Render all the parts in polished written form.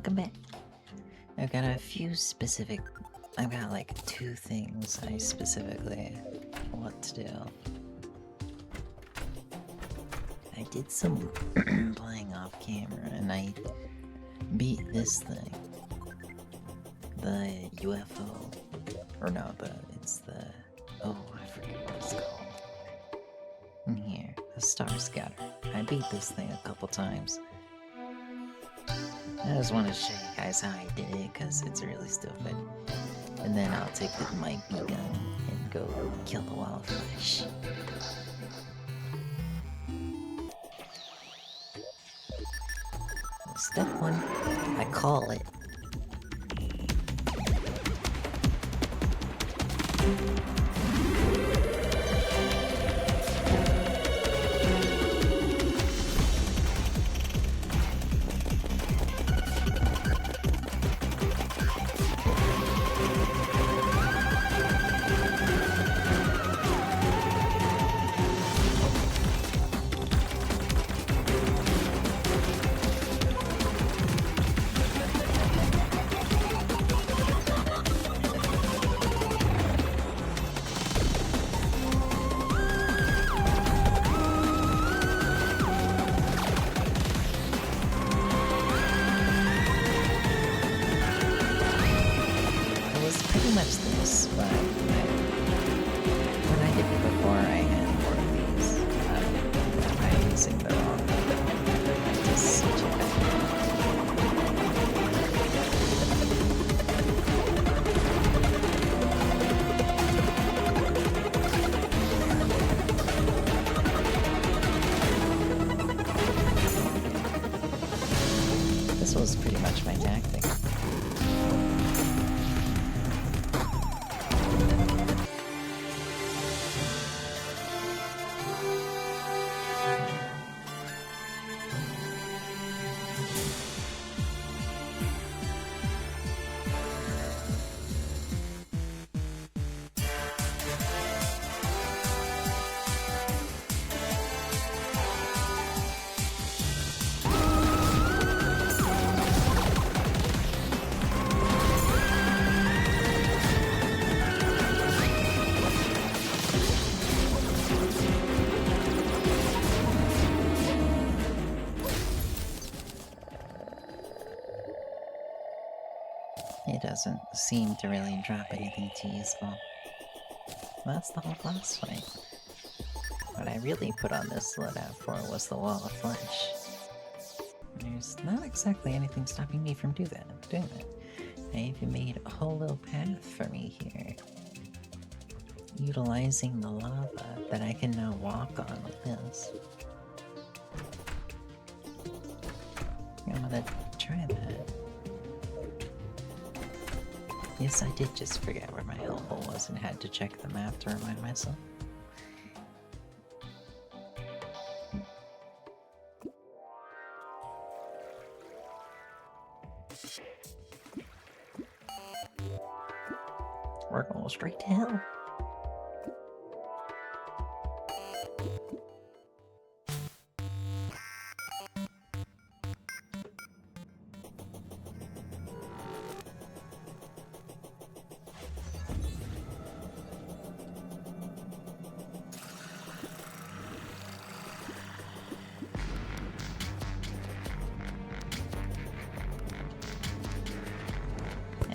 welcome back. I've got a few specific... I've got like 2 things I specifically want to do. I did some playing off camera and I beat this thing. The UFO. Or no, it's the... Oh, I forget what it's called. In here, the Star Scatter. I beat this thing a couple times. I just want to show you guys how I did it, because it's really stupid. And then I'll take my beacon and go kill the wall of flesh. Step 1, I call it. Pretty much this, but when I did it before, I had more of these. I'm using the wrong one. I just switch it back. This was pretty much my tactic. It doesn't seem to really drop anything too useful. That's the whole boss fight. What I really put on this loadout for was the wall of flesh. There's not exactly anything stopping me from doing that. I even made a whole little path for me here. Utilizing the lava that I can now walk on with this. I'm gonna try that. Yes, I did just forget where my elbow was and had to check the map to remind myself. We're going straight to hell.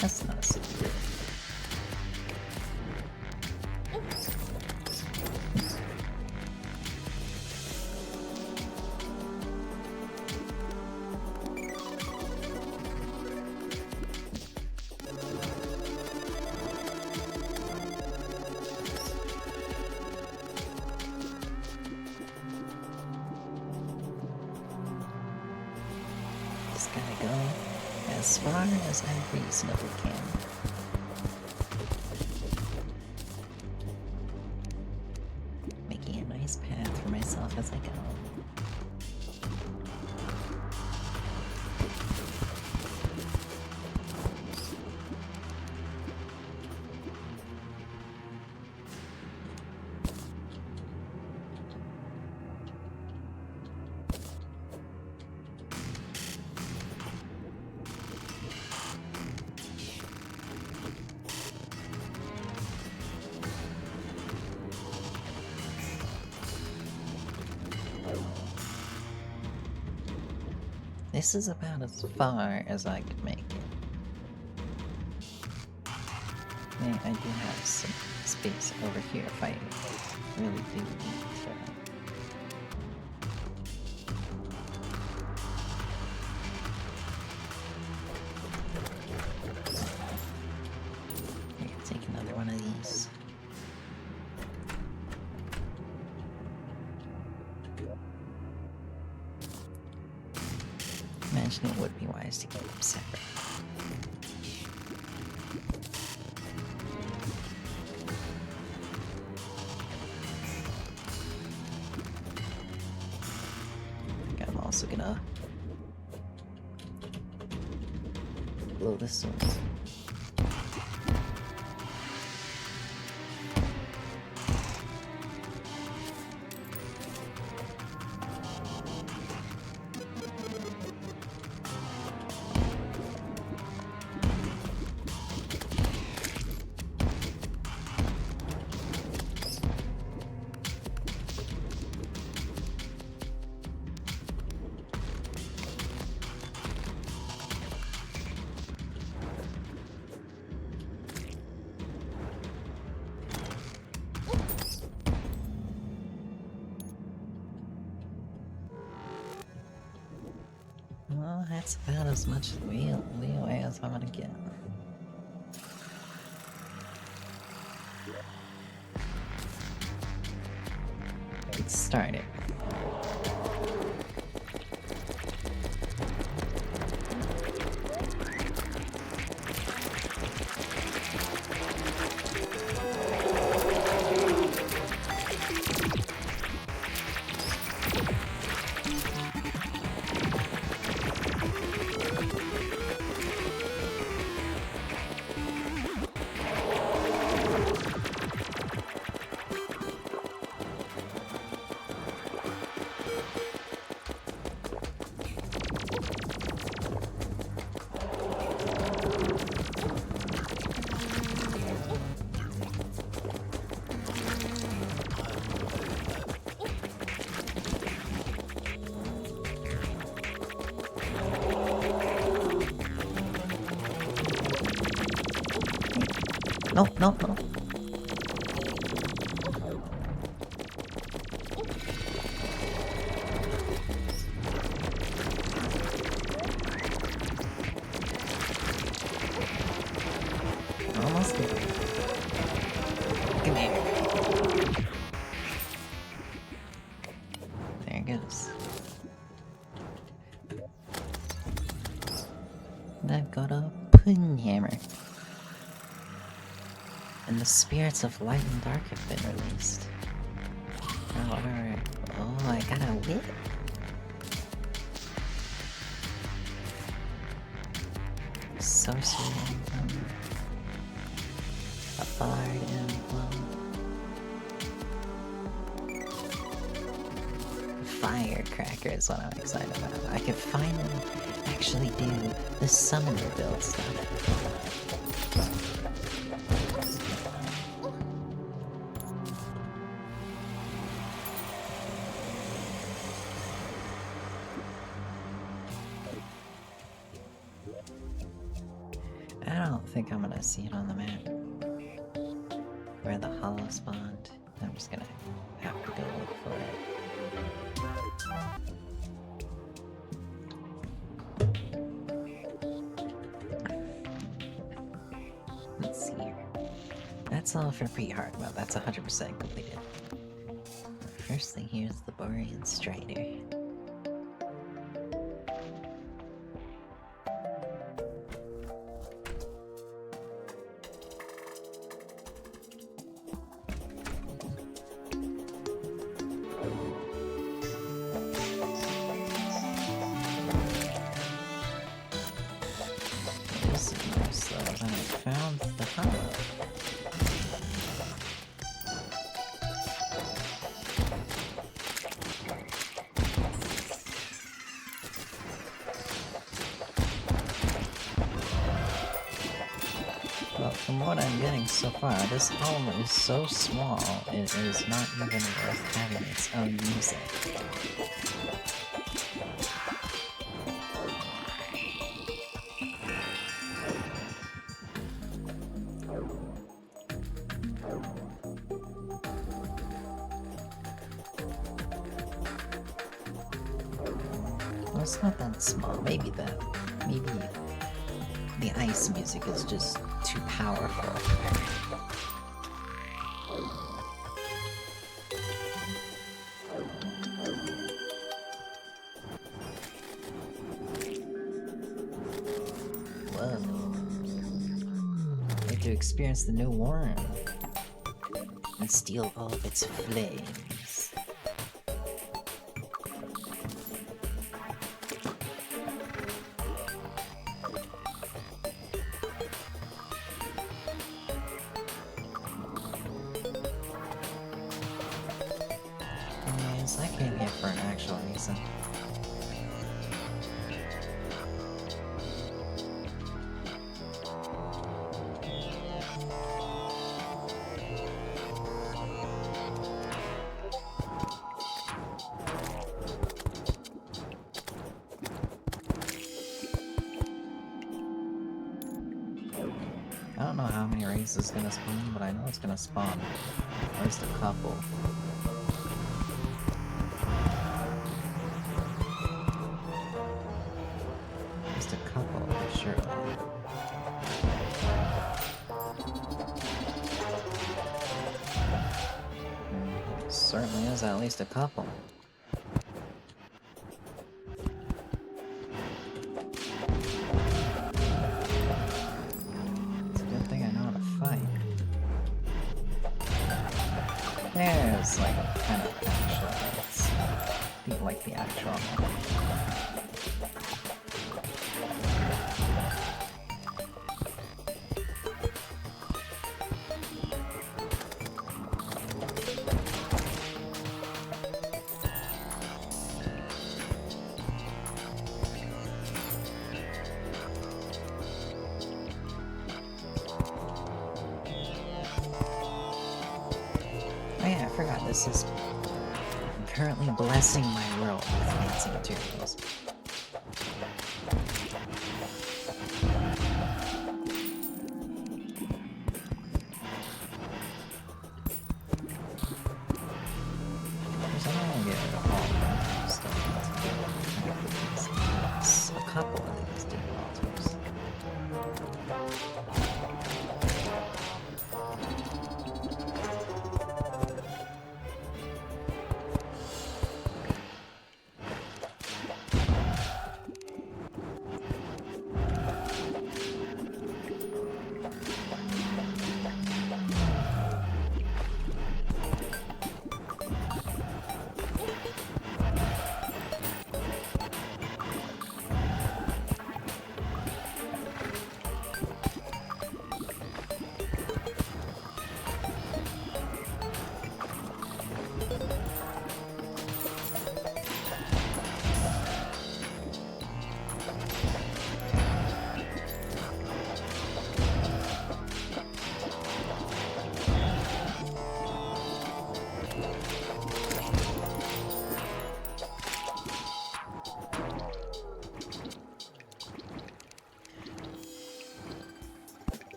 That's not so good. Just gotta go as far as I reasonably can. Making a nice path for myself as I go. This is about as far as I could make it. I do have some space over here if I really do need to. Here, take another one of these. Imagine it would be wise to keep them separate. I'm also gonna blow this one. Well, that's about as much leeway as I'm gonna get. Let's start it. No, no, no. Almost there. Come here. There it goes. And I've got a pudding hammer. And the spirits of light and dark have been released. However, oh, I got a whip. Sorcery emblem. A bard emblem. Firecracker is what I'm excited about. I could finally actually do the summoner build stuff. I don't think I'm gonna see it on the map. Where the hollow spawned. I'm just gonna have to go look for it. Let's see here. That's all for pre-hard mode. That's 100% completed. First thing here is the Borean Strider. Found the hollow. Well, from what I'm getting so far, this home is so small, it is not even worth having its own music. it's not that small. Maybe the ice music is just too powerful. Whoa. Like to experience the new worm and steal all of its flames. Anyways, I came here for an actual reason. I don't know how many raids is gonna spawn, but I know it's gonna spawn at least a couple. Just a couple, surely. Certainly is at least a couple. It's a good thing I know how to fight. There's like kind of actual fights. Like the actual. Oh yeah, I forgot this is currently blessing my world with fancy materials. Because I don't want to get rid of all of them. Still a couple of these demon altars.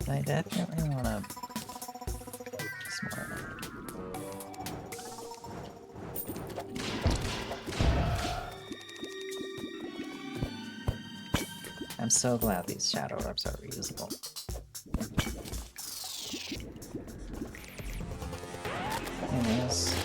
I definitely want to smart. I'm so glad these shadow orbs are reusable. Anyways.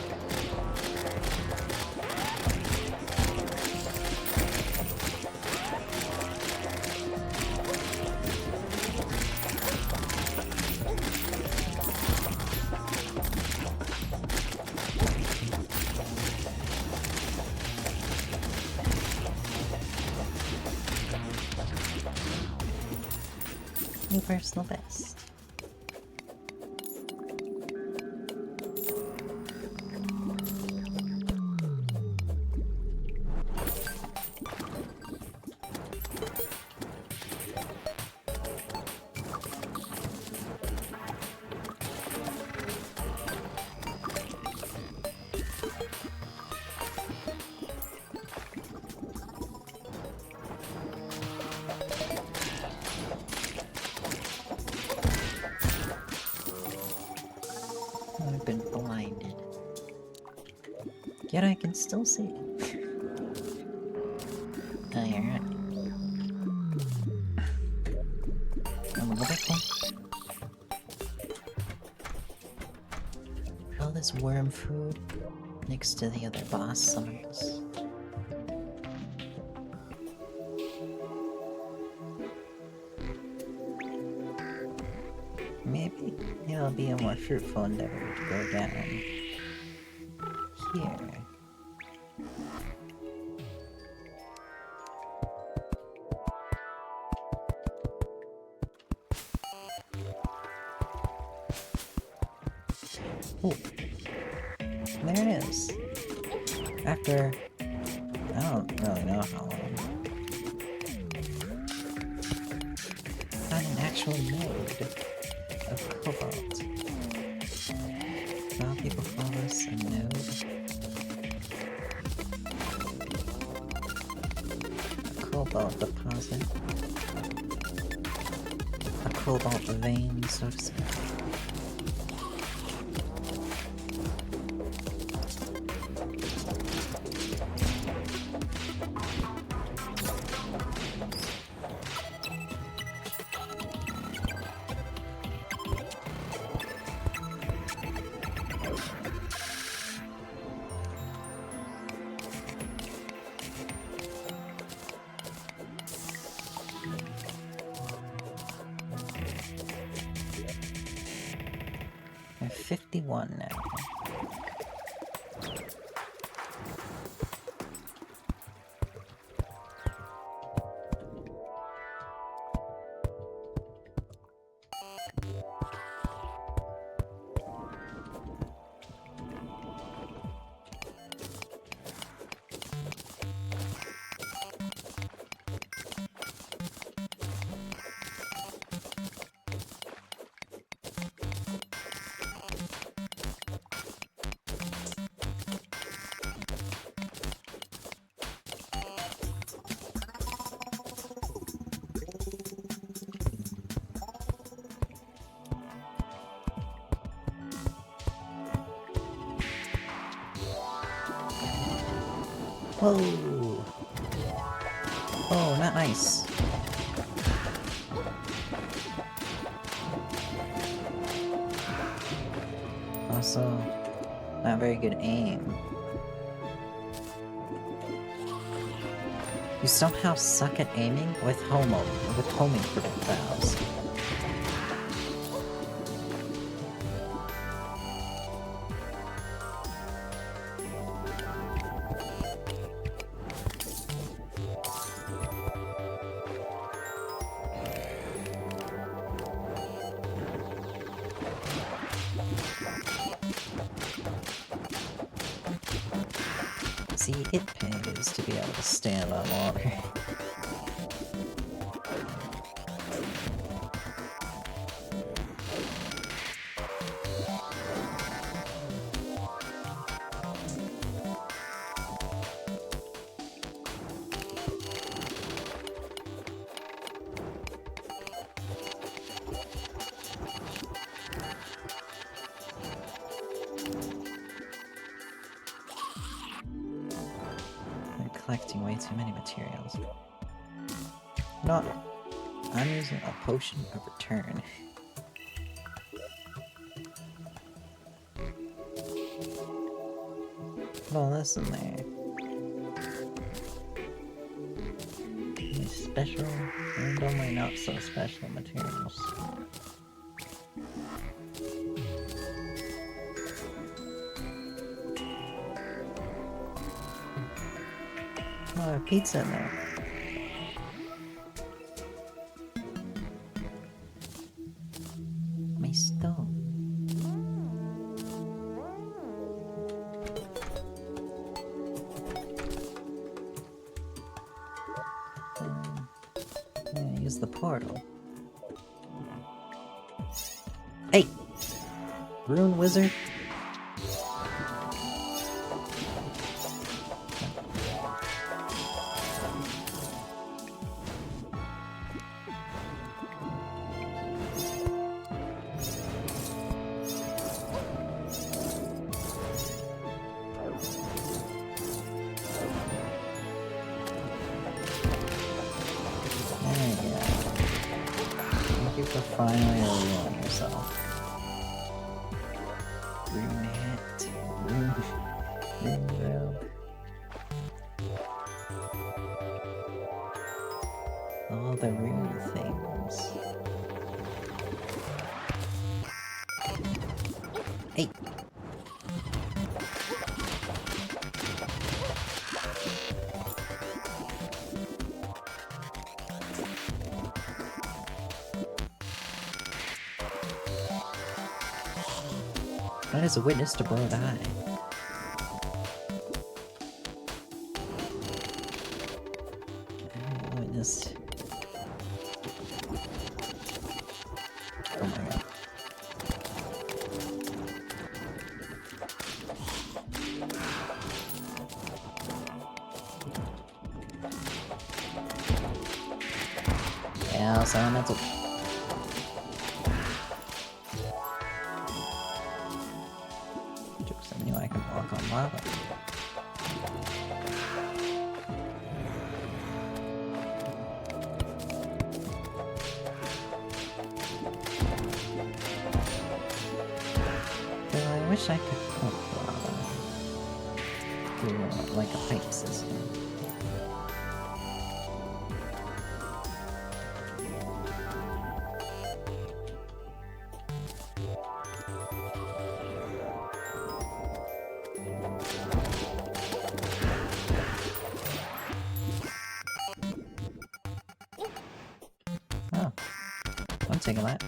New personal best. I've been blinded. Yet I can still see. Oh, you're right. A little bit more. All this worm food next to the other boss summons. Maybe it'll be a more fruitful endeavor to go down here. Oh, there it is. After, I don't really know how long. Found an actual node of cobalt. Well, people call this a node. A cobalt deposit. A cobalt vein, so to speak. I'm 51 now. Whoa! Oh, not nice. Also, not very good aim. You somehow suck at aiming with homing projectiles. See, it pays to be able to stand on water. Collecting way too many materials. No, I'm using a potion of return. Put all this in there. My special and all my not so special materials. Oh, pizza in there. My stove. Yeah, use the portal. Hey! Rune wizard? finally revealing yourself. Brunette. Rune robe. All the rune things. Hey! That is a witness to broad eye. I witnessed. Oh my god. Yeah, so I'm meant to. Jokes, I knew I could walk on lava. Though I wish I could pump lava through like a pipe system. Oh, I'm taking that.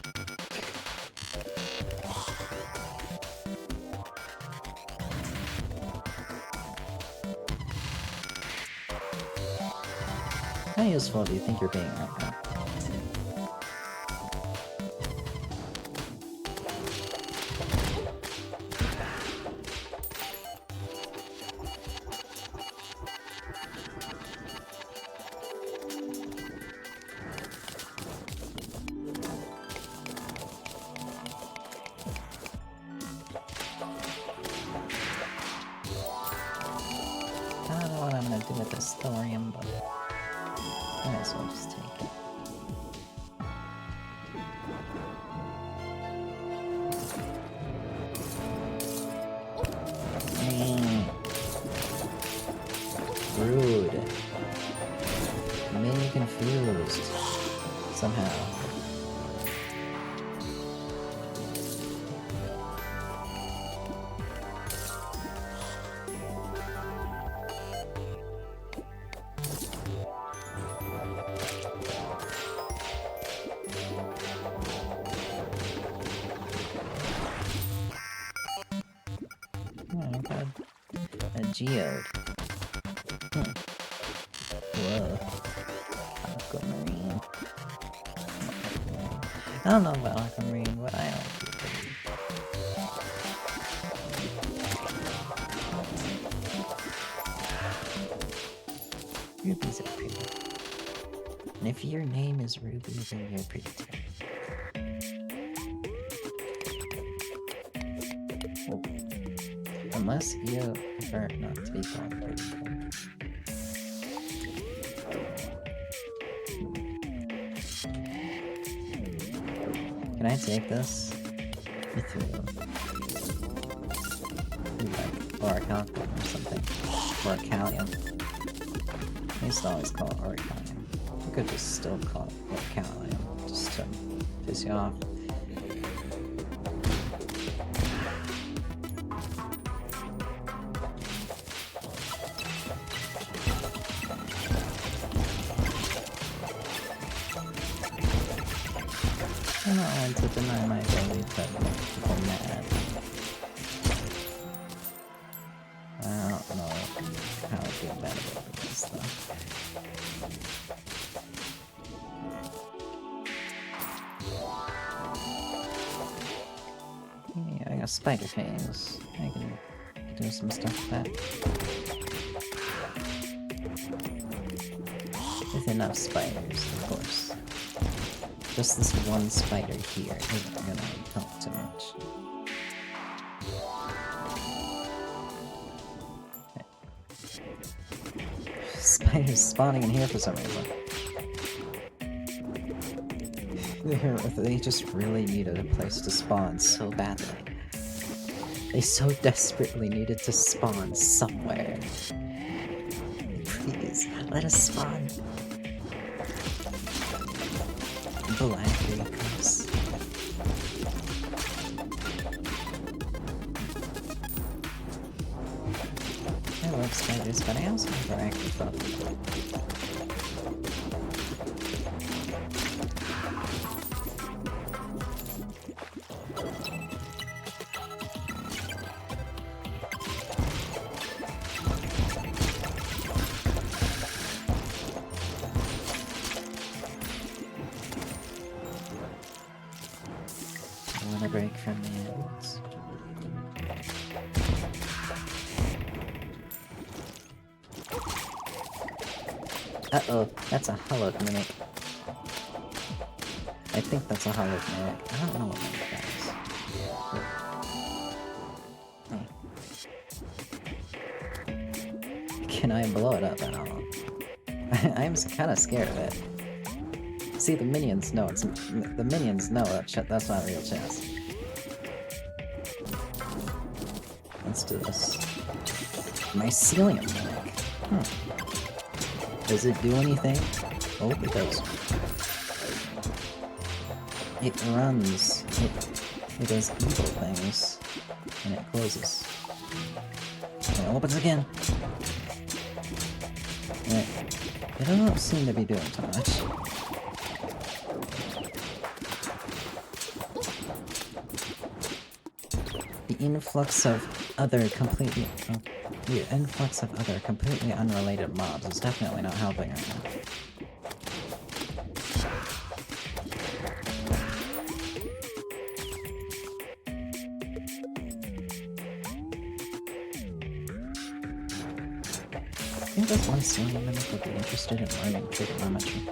How useful do you think you're being right now? I don't know what I'm gonna do with this thorium, but I might as well just take it. Rude. You made me confused. Somehow. Oh, I got a geode. Whoa. Aquamarine. I don't know about aquamarine, but I like it. Rubies are pretty. And if your name is Ruby, then you're pretty too. Oh. Unless you prefer not to be called pretty. Can I take this? Like Orichalcum or something. Orichallium. I used to always call it Orichallium. I could just still call it Orichallium, just to piss you off. I'm not one to deny my ability to make people mad. I don't know how I feel bad about this though. Yeah, I got spider fangs. I can do some stuff with that. With enough spiders, of course. Just this one spider here isn't gonna help too much. Spiders spawning in here for some reason. They're They just really needed a place to spawn so badly. They so desperately needed to spawn somewhere. Please, let us spawn. Black acres. I love spiders, but I also have arachnophobia. I want a break from the ants. Uh-oh, that's a hollowed mimic. I think that's a hollowed mimic. I don't know what mimic that is. Can I blow it up at all? I'm kind of scared of it. See, the minions know it's... The minions know that's not a real chest. Let's do this. Mycelium mimic. Does it do anything? Oh, it does. It runs. It does evil things. And it closes. And it opens again. And it doesn't seem to be doing too much. The influx of other completely unrelated mobs is definitely not helping right now. I think this one Mycelium mimic would be interested in learning trigonometry.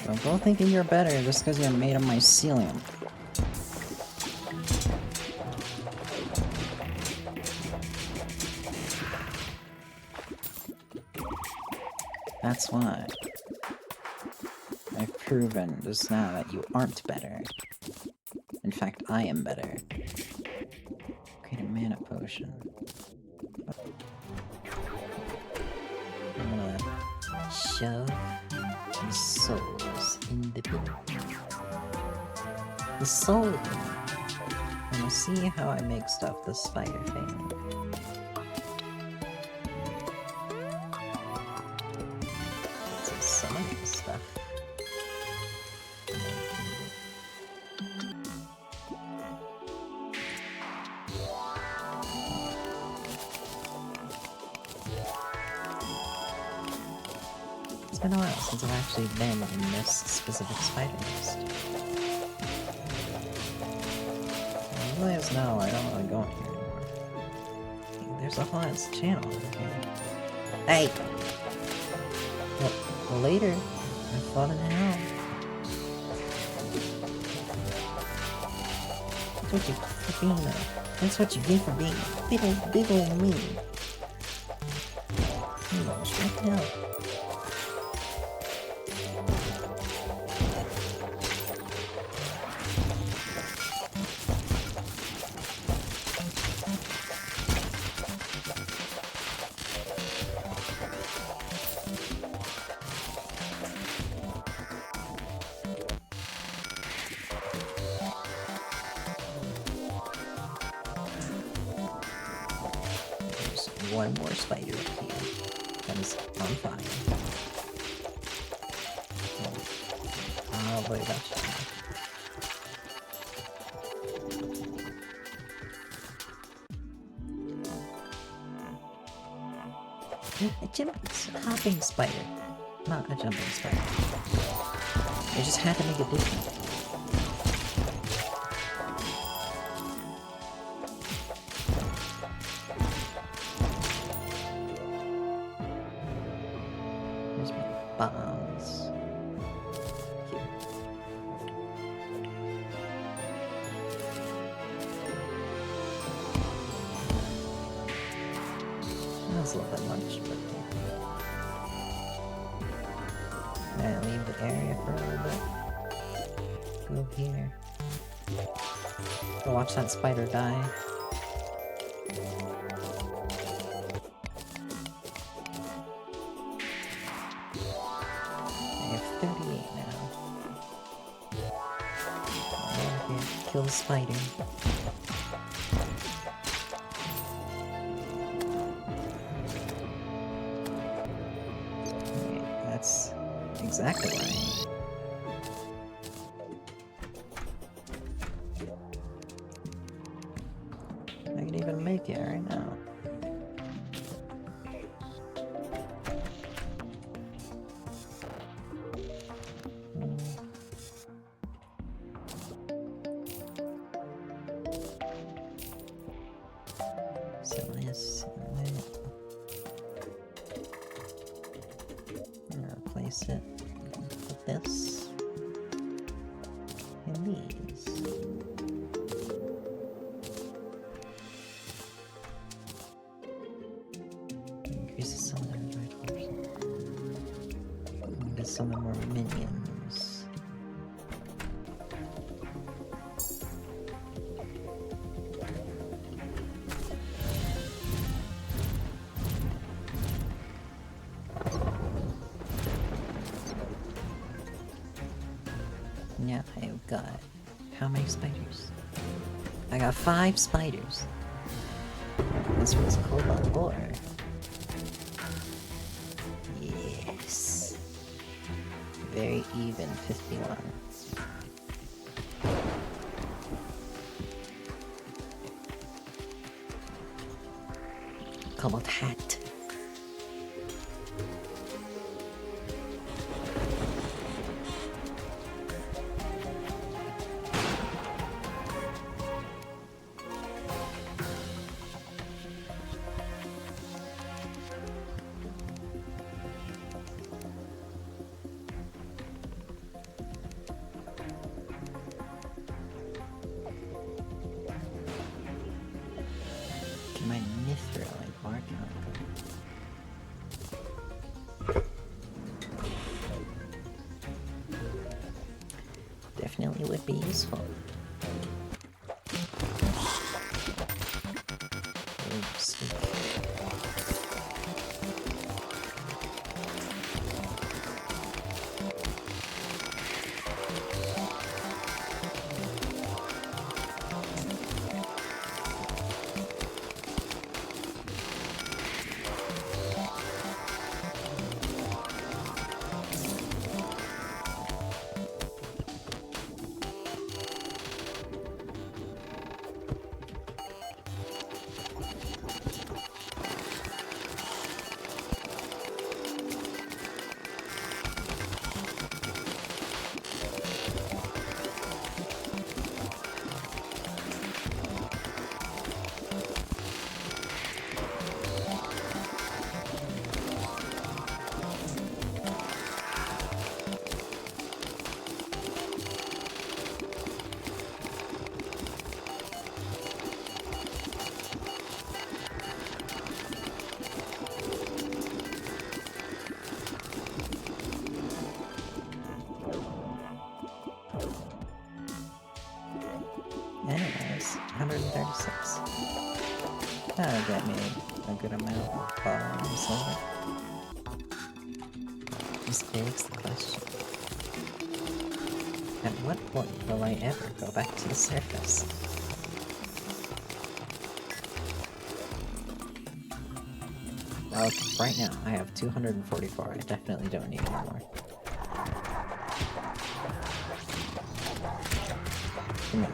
Don't go thinking you're better just because you're made of mycelium. That's why I've proven just now that you aren't better. In fact, I am better. Create a mana potion. I'm gonna shove the souls in the pit. The soul. I'm gonna see how I make stuff the spider thing. Let's summon stuff. It's been a while since I've actually been in this specific spider nest. I realize now I don't want to go in here anymore. There's a whole ass channel over here. Hey! Well, later, I've fallen in hell. That's what you get for being that's what you get for being big ol' me. You go straight to hell. One more spider up here that is on fire. Oh boy, that's a hopping spider. Not a jumping spider. I just had to make it different. Here's my bombs. Here. That was a little bit much, but... Gonna leave the area for a little bit. Go here. Go watch that spider die. I have 38 now. Over here, kill the spider. Okay, that's exactly right. I can even make it right now. So this, I'm gonna replace it with this and these. Increases some of their vitals. Get some more minions. Yeah, I've got how many spiders? I got 5 spiders. This was cobalt ore. Yes. Very even, 51. Cobalt hat. Get my mithril and argon. Definitely would be useful. Oops. Anyways, 136. That'll get me a good amount of bar and silver. This begs the question. At what point will I ever go back to the surface? Well, right now, I have 244. I definitely don't need any more. Come on.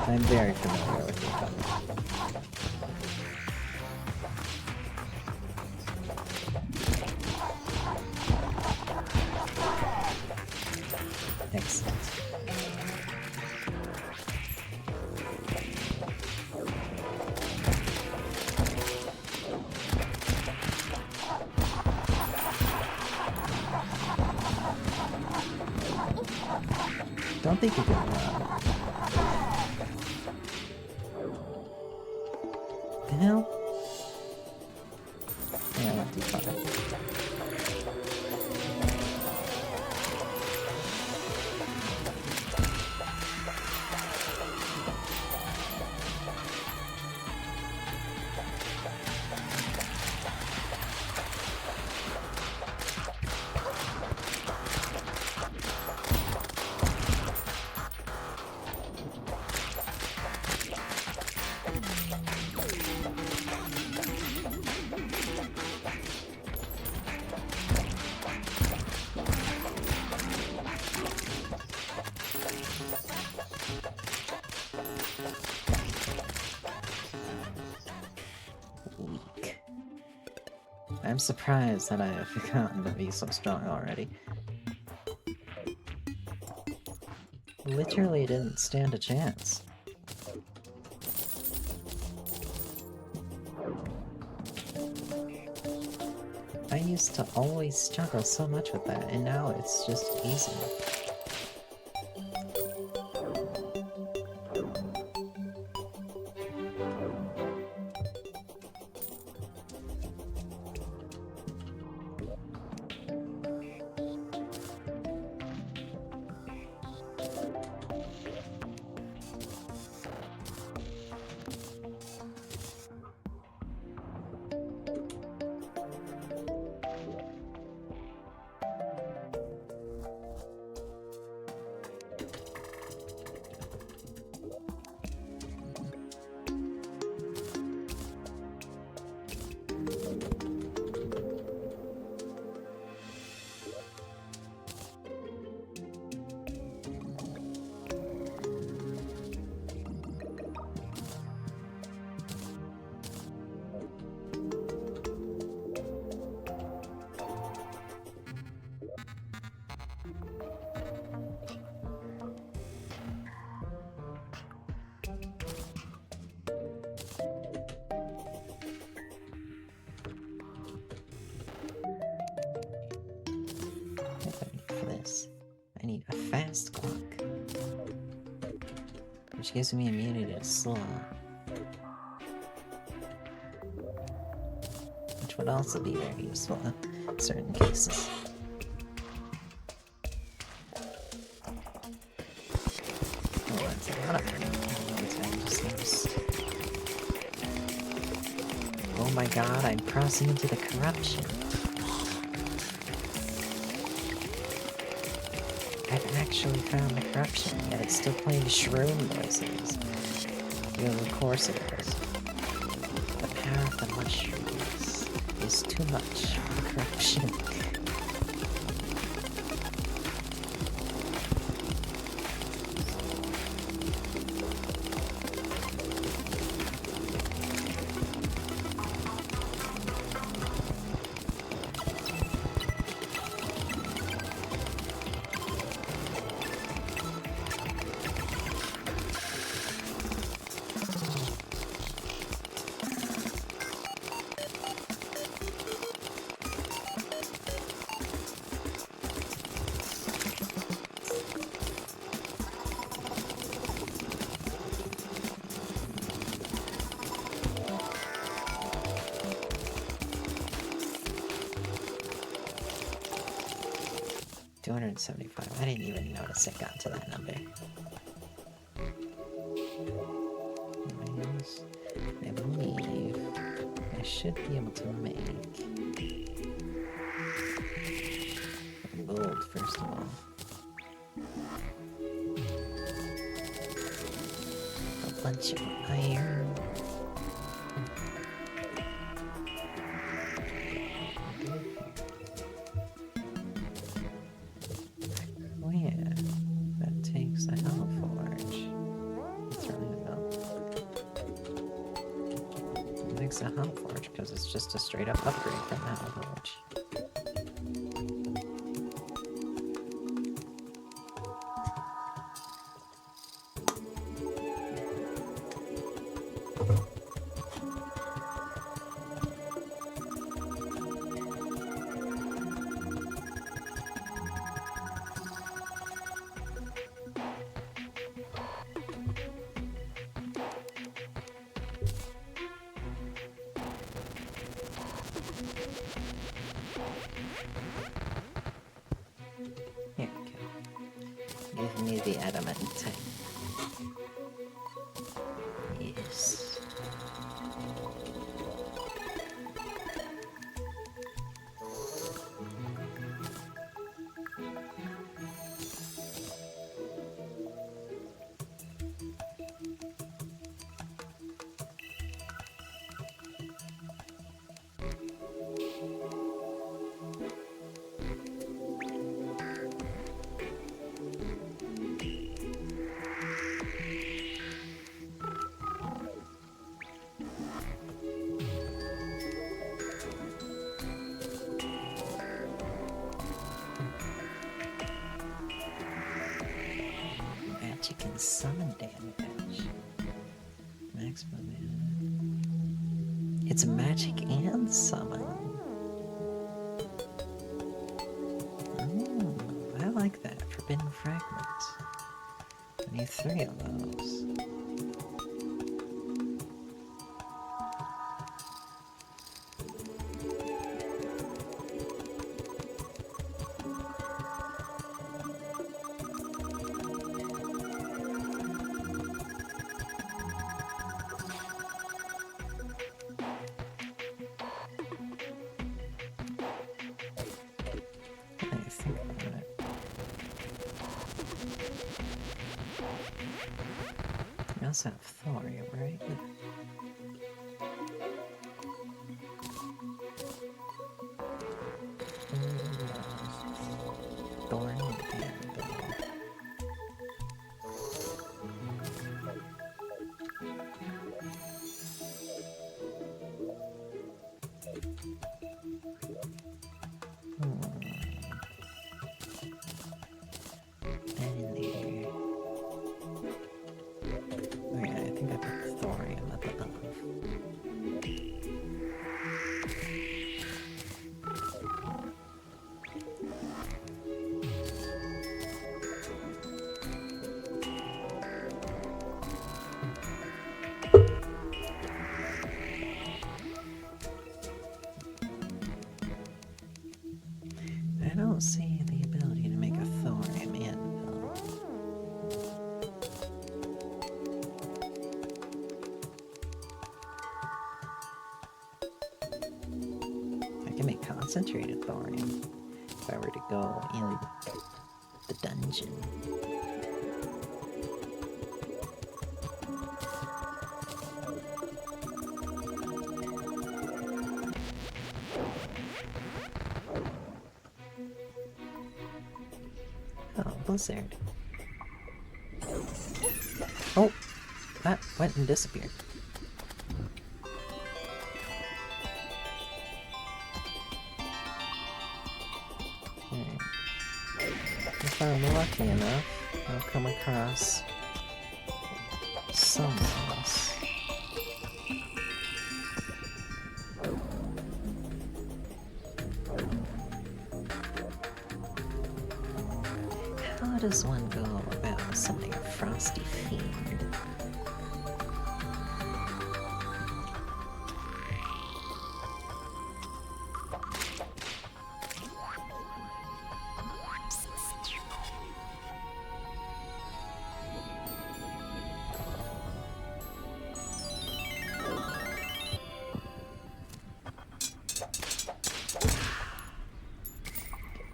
I'm very familiar with the economy. Excellent. Don't think you can run. The hell? Yeah, I went too far. Weak. I'm surprised that I have gotten to be so strong already. Literally didn't stand a chance. I used to always struggle so much with that, and now it's just easy. I need a fast clock, which gives me immunity to slow, which would also be very useful in certain cases. Oh, that's a lot of Oh my god, I'm crossing into the corruption. I've actually found the corruption, yet it's still playing shroom noises. Well, of course it is. The power of the mushrooms is too much for the corruption. $275. I didn't even notice it got to that number. Anyways, I believe I should be able to make gold first of all. A bunch of iron. A Hell Forge because it's just a straight up upgrade from the Hell Forge. Give me the adamantite. Yes. Magic and summon damage. Maximum mana. It's magic and summon. I like that. Forbidden fragments. I need 3 of those. I think about it. You also have thorium, right? Thorium and that in there. Oh yeah, I think I put the thorium up above. I don't see the ability to make a thorium anvil. I can make concentrated thorium if I were to go in the dungeon. Oh, blizzard. Oh! That went and disappeared. If I'm lucky enough, I'll come across someone else. How does one go about summoning a frosty fiend?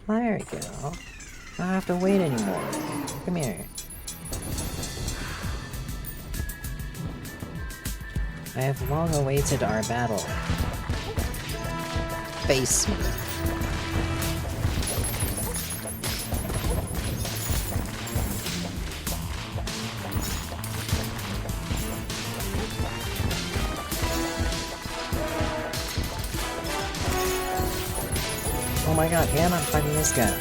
There we go. I don't have to wait anymore. Come here. I have long awaited our battle. Face me. Oh my god, and I'm fighting this guy.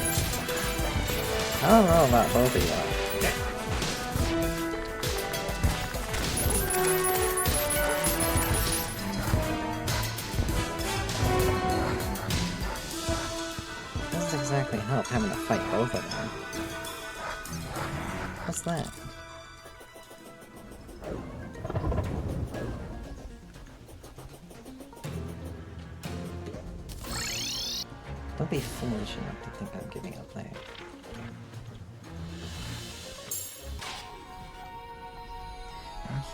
I don't know about both of y'all. Doesn't exactly help having to fight both of them. What's that? Don't be foolish enough to think I'm giving up there.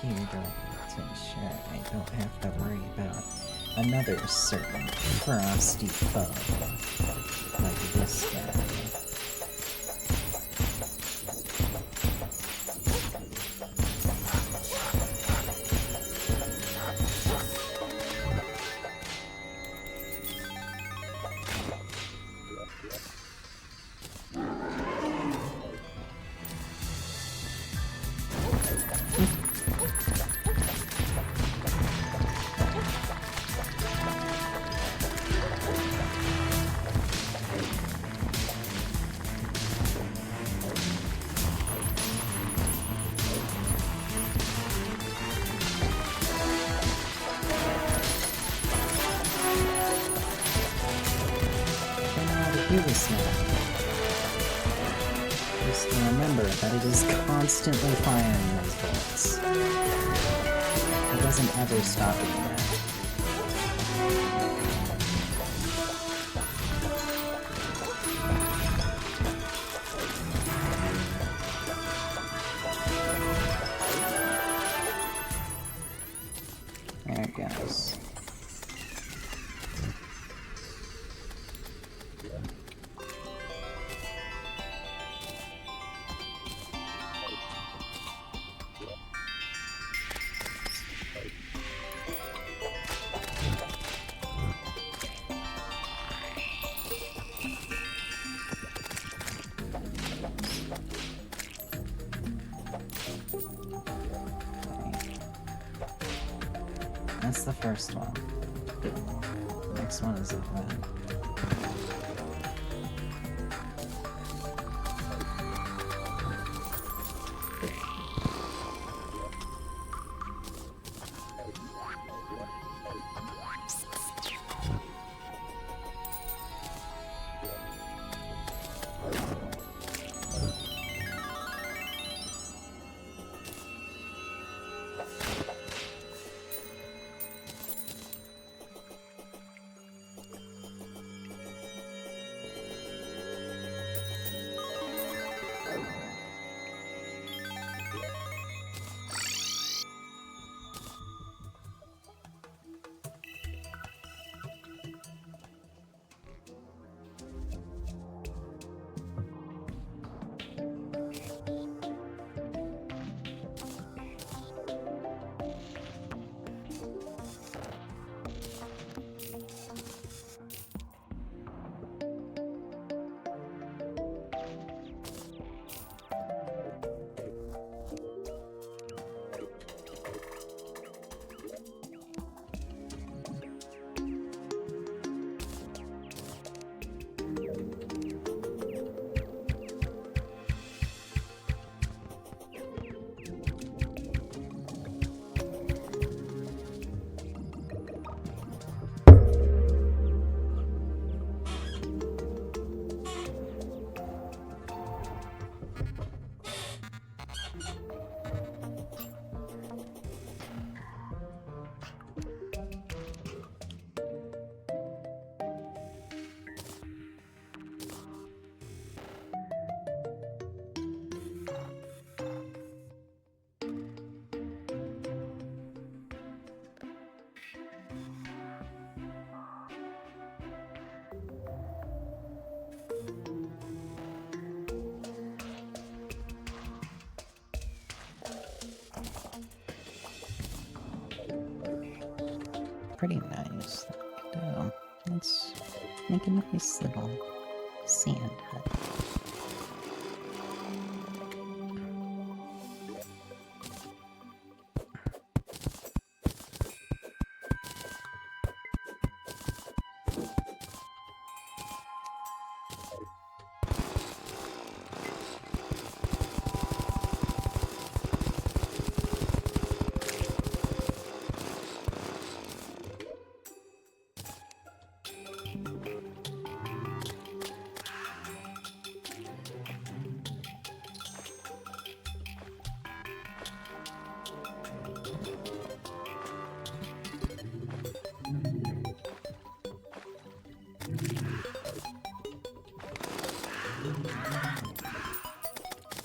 here to ensure I don't have to worry about another certain frosty foe like this guy. Do this now. Just remember that it is constantly firing those bullets. It doesn't ever stop doing that. There it goes. That's the first one. Next one is up then. Pretty nice. Let's make a nice little sand hut.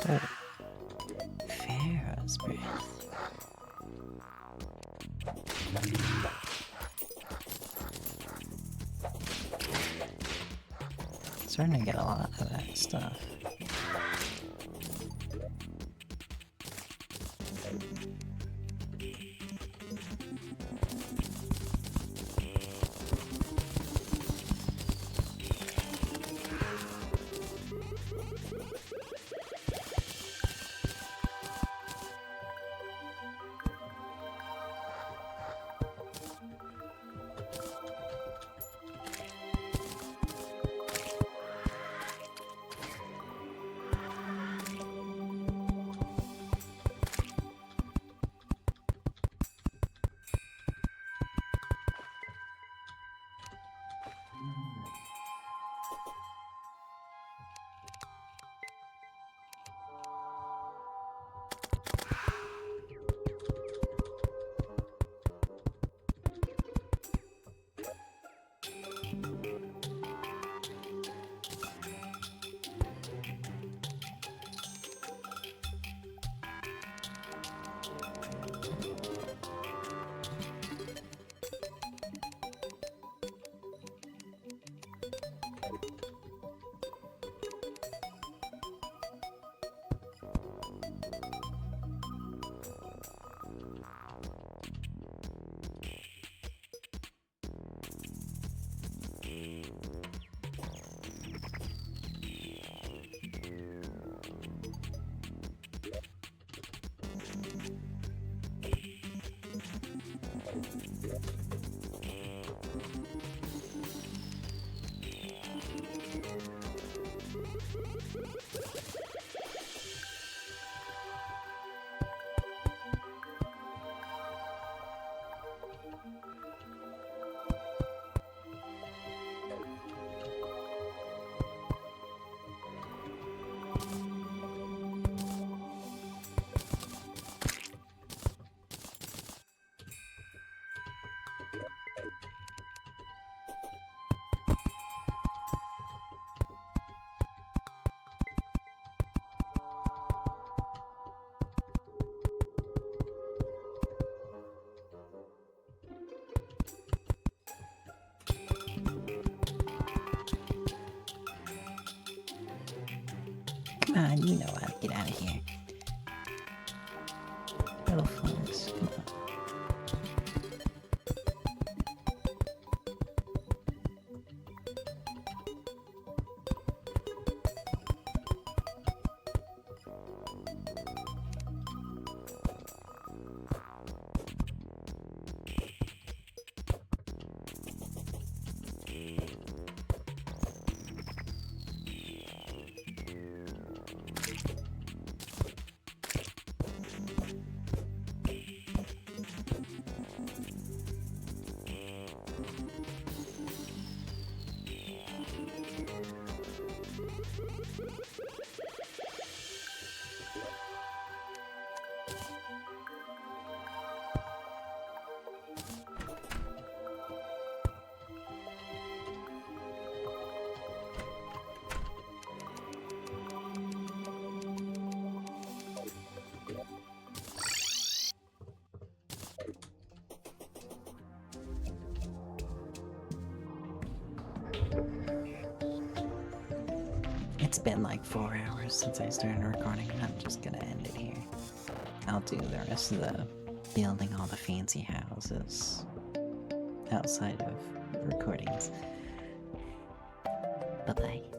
Oh, Pharaoh's breath. Starting to get a lot of that stuff. Come on, you know how to get out of here. Little fucks, come on. It's been like 4 hours since I started recording, and I'm just gonna end it here. I'll do the rest of the building all the fancy houses outside of recordings. Bye-bye.